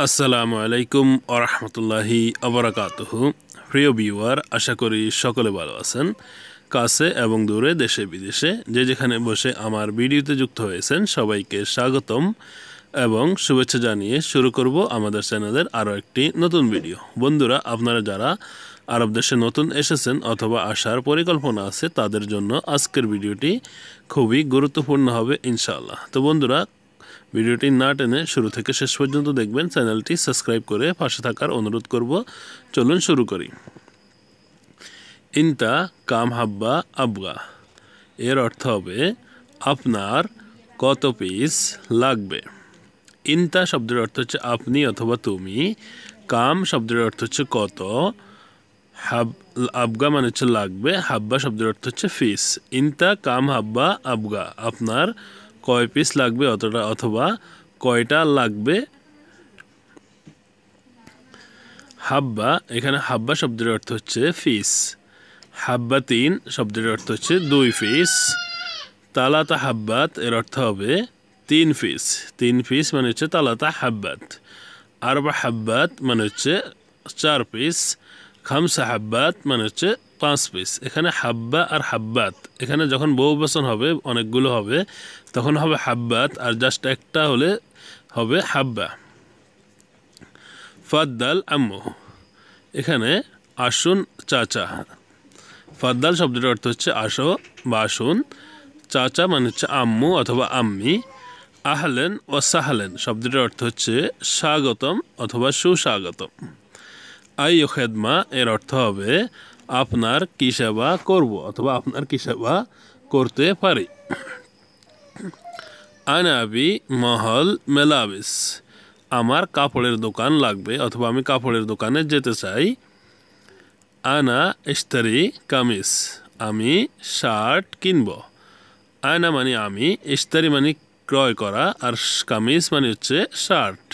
আসসালামু আলাইকুম ওয়া রাহমাতুল্লাহি ওয়া বারাকাতুহু। প্রিয় ভিউয়ার, আশা করি সকলে ভালো আছেন। কাছে এবং দূরে, দেশে বিদেশে যে যেখানে বসে আমার ভিডিওতে যুক্ত হয়েছেন সবাইকে স্বাগতম এবং শুভেচ্ছা জানিয়ে শুরু করব আমাদের চ্যানেলের আরও একটি নতুন ভিডিও। বন্ধুরা, আপনারা যারা আরব দেশে নতুন এসেছেন অথবা আসার পরিকল্পনা আছে তাদের জন্য আজকের ভিডিওটি খুবই গুরুত্বপূর্ণ হবে ইনশাআল্লাহ। তো বন্ধুরা, ভিডিওটি না টেনে শুরু থেকে শেষ পর্যন্ত দেখবেন। চ্যানেলটি সাবস্ক্রাইব করে পাশে থাকার অনুরোধ করব। চলুন শুরু করি। ইনতা কাম হাব্বা আবগা এর অর্থ হবে আপনার কত পিস লাগবে। ইনতা শব্দের অর্থ হচ্ছে আপনি অথবা তুমি। কাম শব্দের অর্থ হচ্ছে কত। আবগা মানে হচ্ছে লাগবে। হাব্বা শব্দের অর্থ হচ্ছে পিস। ইনতা কাম হাব্বা আবগা আপনার কয় পিস লাগবে অতটা অথবা কয়টা লাগবে। হাব্বা, এখানে হাব্বা শব্দের অর্থ হচ্ছে পিস। হাব্বা তিন শব্দের অর্থ হচ্ছে 2 পিস। তালাতা হাব্বাত এর অর্থ হবে 3 পিস। 3 পিস মানে হচ্ছে তালাতা হাব্বাত। আরবা হাব্বাত মানে হচ্ছে 4 পিস। খামসা হাব্বাত মানে হচ্ছে 5 পিস। এখানে হাব্বা আর হাব্বাত, এখানে যখন বহুবচন হবে, অনেকগুলো হবে, তখন হবে হাব্বাত, আর জাস্ট একটা হলে হবে হাব্বা। ফাদ্দাল আম্মু, এখানে আসুন চাচা। ফাদ্দাল শব্দের অর্থ হচ্ছে আসো বা আসুন। চাচা মানে হচ্ছে আম্মু অথবা আম্মি। আহলেন ও সাহলেন শব্দের অর্থ হচ্ছে স্বাগতম অথবা সুস্বাগতম। আইয়ো খেদমা এর অর্থ হবে আপনার কি সেবা করব অথবা আপনার কি সেবা করতে পারি। আনাবি মহল মেলাবিস, আমার কাপড়ের দোকান লাগবে অথবা আমি কাপড়ের দোকানে যেতে চাই। আনা ইশতারি কামিজ, আমি শার্ট কিনব। আয়না মানে আমি, ইশতারি মানে ক্রয় করা, আর কামিজ মানে হচ্ছে শার্ট।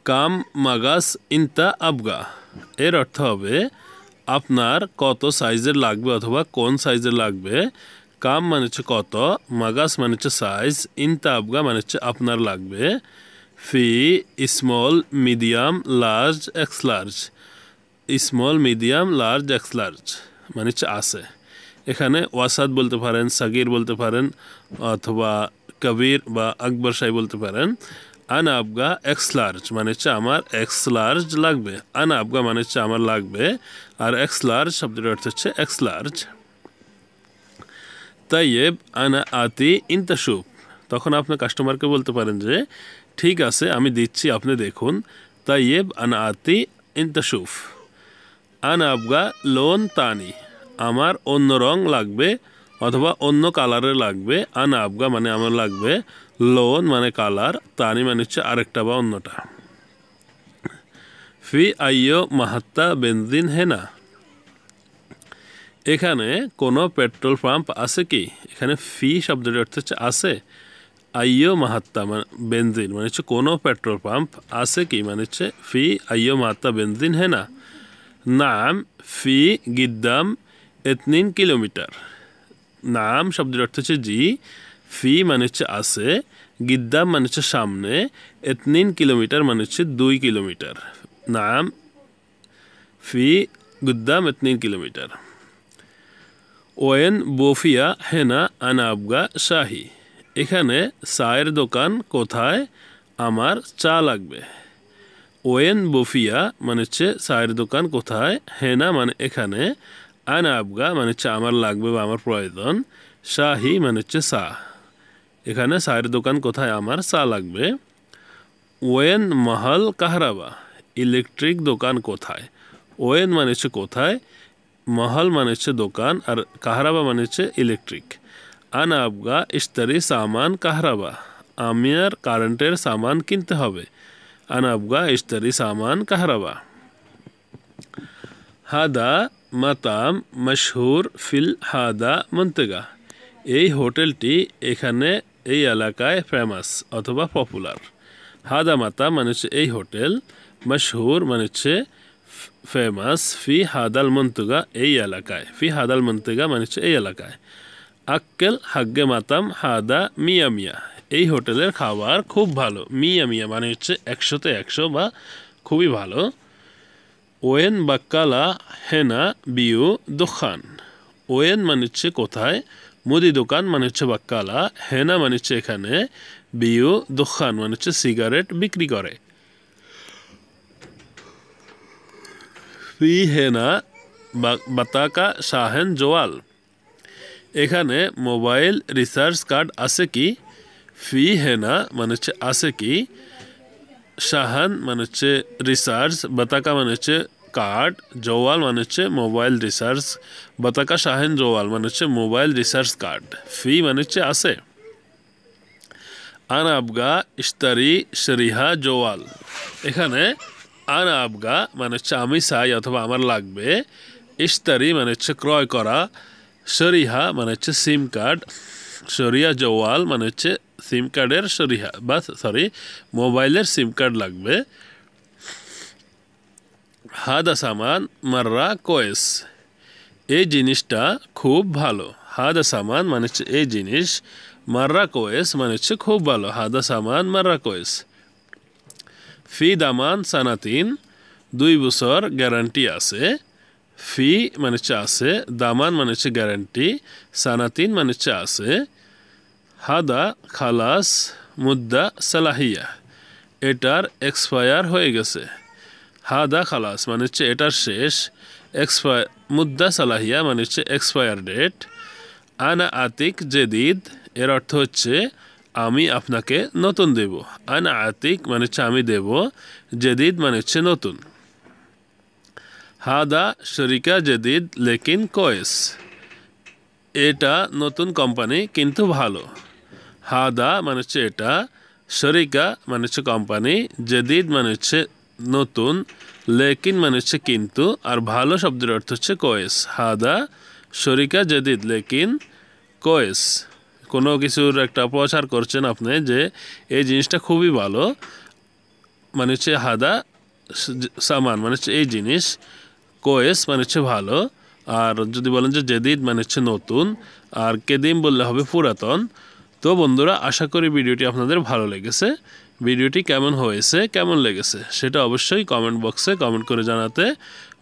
কাম মাগাস ইনতা আবগা এর অর্থ হবে আপনার কত সাইজের লাগবে অথবা কোন সাইজের লাগবে। কাম মানে হচ্ছে কত, মাগাস মানে হচ্ছে সাইজ, ইনতা আবগা মানে হচ্ছে আপনার লাগবে। ফি small medium large X large, small medium large X large মানে হচ্ছে আছে। এখানে ওয়াসাদ বলতে পারেন, সাগির বলতে পারেন, অথবা কবির বা আকবর সাহেব বলতে পারেন। আনা আবগা এক্স লার্জ মানে হচ্ছে আমার এক্স লার্জ লাগবে। আনা আবগা মানে হচ্ছে আমার লাগবে, আর এক্স লার্জ শব্দের অর্থ হচ্ছে এক্স লার্জ। তাইয়েব আনা আতি ইনতা শুফ, তখন আপনি কাস্টমারকে বলতে পারেন যে ঠিক আছে আমি দিচ্ছি, আপনি দেখুন। তাইয়েব আনা আতি ইনতা শুফ। আনা আবগা লোন তানি, আমার অন্য রং লাগবে অথবা অন্য কালারের লাগবে। আনা আবগা মানে আমার লাগবে, লোন মানে কালার, তানি মানে হচ্ছে আরেকটা বা অন্যটা। ফি আইয়ো মাহাত্তা বেনজিন হেনা, এখানে কোনো পেট্রোল পাম্প আছে কি। এখানে ফি শব্দের অর্থ হচ্ছে আছে। আইয়ো মাহাত্তা মানে বেনজিন মানে হচ্ছে কোনো পেট্রোল পাম্প আছে কি মানে হচ্ছে ফি আইয়ো মাহাত্তা বেনজিন হেনা। নাম ফি গিদ্দাম এতনিন কিলোমিটার, নাম শব্দের অর্থ হচ্ছে জি। ফি মানে হচ্ছে আছে, গিদ্দাম মানে হচ্ছে সামনে, এতনিন কিলোমিটার মানে হচ্ছে 2 কিলোমিটার। নাম ফি গুদ্দাম এতনিন কিলোমিটার। ওয়েন বোফিয়া হেনা আনা আবগা শাহি, এখানে চায়ের দোকান কোথায়, আমার চা লাগবে। ওয়েন বোফিয়া মানে হচ্ছে চায়ের দোকান কোথায়, হেনা মানে এখানে, আনা আবগা মানে হচ্ছে আমার লাগবে বা আমার প্রয়োজন, শাহি মানে হচ্ছে চা, এখানে চায়ের দোকান কোথায়, আমার চা লাগবে। ওয়েন মহল কাহরাবা, ইলেকট্রিক দোকান কোথায়। ওয়েন মানে হচ্ছে কোথায়, মহল মানে হচ্ছে দোকান, আর কাহরাবা মানে হচ্ছে ইলেকট্রিক। আনা আবগা ইশতারি সামান কাহরাবা, আমি আর কারেন্টের সামান কিনতে হবে। আনা আবগা ইশতারি সামান কাহরাবা। হাদা মাতাম মশহুর ফিল হাদা মন্তেগা, এই হোটেলটি এখানে এই এলাকায় ফেমাস অথবা পপুলার। হাদা মাতাম মানে হচ্ছে এই হোটেল, মশহুর মানে হচ্ছে ফেমাস, ফি হাদাল মন্তেগা এই এলাকায়, ফি হাদাল মন্তেগা মানে হচ্ছে এই এলাকায়। আক্কেল হাগ্গে মাতাম হাদা মিয়া মিয়া, এই হোটেলের খাবার খুব ভালো। মিয়া মিয়া মানে হচ্ছে 100-তে 100 বা খুবই ভালো। ওয়েন বাক্কালা হেনা বিউ দোকান। ওয়েন মানে হচ্ছে কোথায়, মুদি দোকান মানে হচ্ছে বাক্কালা, হেনা মানে হচ্ছে এখানে, বিউ দোকান মানে হচ্ছে সিগারেট বিক্রি করে। ফি হেনা বাতাকা শাহেন জোয়াল। এখানে মোবাইল রিচার্জ কার্ড আছে কি? ফি হেনা মানে হচ্ছে আছে কি, শাহান মানে হচ্ছে রিচার্জ, বাতাকা মানে হচ্ছে কার্ড, জওয়াল মানে হচ্ছে মোবাইল রিচার্জ, বাতাকা শাহেন জওয়াল মানে হচ্ছে মোবাইল রিচার্জ কার্ড। ফি মানে হচ্ছে আছে। আনা আবগা ইস্তারি শরিহা জওয়াল। এখানে আনা আবগা মানে হচ্ছে আমি চাই অথবা আমার লাগবে, ইস্তারি মানে হচ্ছে ক্রয় করা, শরিহা মানে হচ্ছে সিম কার্ড, শরিয়া জওয়াল মানে হচ্ছে সিম কার্ডের শরিহা বা মোবাইলের সিম কার্ড লাগবে। হাদা সামান মাররা কোয়েস। এই জিনিসটা খুব ভালো। হাদা সামান মানে হচ্ছে এই জিনিস, মাররা কোয়েস মানে হচ্ছে খুব ভালো। হাদা সামান মাররা কোয়েস। ফি দামান সানাতিন, 2 বছর গ্যারান্টি আছে। ফি মানে হচ্ছে আছে, দামান মানে হচ্ছে গ্যারান্টি, সানাতিন মানে হচ্ছে আছে। হাদা খালাস মুদ্দা সালাহিয়া। এটার এক্সপায়ার হয়ে গেছে। হাদা খালাস মানে হচ্ছে এটার শেষ, মুদ্দা সালাহিয়া মানে হচ্ছে এক্সপায়ার ডেট। আনা আতিক জেদিদ, এর অর্থ হচ্ছে আমি আপনাকে নতুন দেব। আনা আতিক মানে হচ্ছে আমি দেব, জেদিদ মানে হচ্ছে নতুন। হাদা শরিকা জেদিদ লেকিন কোয়েস। এটা নতুন কোম্পানি কিন্তু ভালো। হাদা মানে হচ্ছে এটা, শরিকা মানে হচ্ছে কোম্পানি, জেদিদ মানে হচ্ছে নতুন, লেকিন মানে হচ্ছে কিন্তু, আর ভালো শব্দের অর্থ হচ্ছে কোয়েস। হাদা শরিকা জেদিদ লেকিন কোয়েস। কোনো কিছুর একটা প্রচার করছেন আপনি যে এই জিনিসটা খুবই ভালো, মানে হচ্ছে হাদা সামান মানে হচ্ছে এই জিনিস, কোয়েস মানে হচ্ছে ভালো। আর যদি বলেন যে জেদিদ মানে হচ্ছে নতুন, আর কেদিম বললে হবে পুরাতন। তো বন্ধুরা, আশা করি ভিডিওটি আপনাদের ভালো লেগেছে। ভিডিওটি কেমন হয়েছে, কেমন লেগেছে সেটা অবশ্যই কমেন্ট বক্সে কমেন্ট করে জানাতে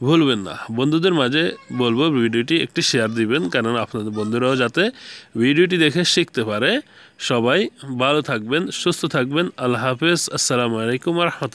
ভুলবেন না। বন্ধুদের মাঝে বলবো ভিডিওটি একটি শেয়ার দিবেন, কারণ আপনাদের বন্ধুরাও যাতে ভিডিওটি দেখে শিখতে পারে। সবাই ভালো থাকবেন, সুস্থ থাকবেন। আল্লাহ হাফেজ। আসসালামু আলাইকুম ওয়া রাহমাতুল্লাহ।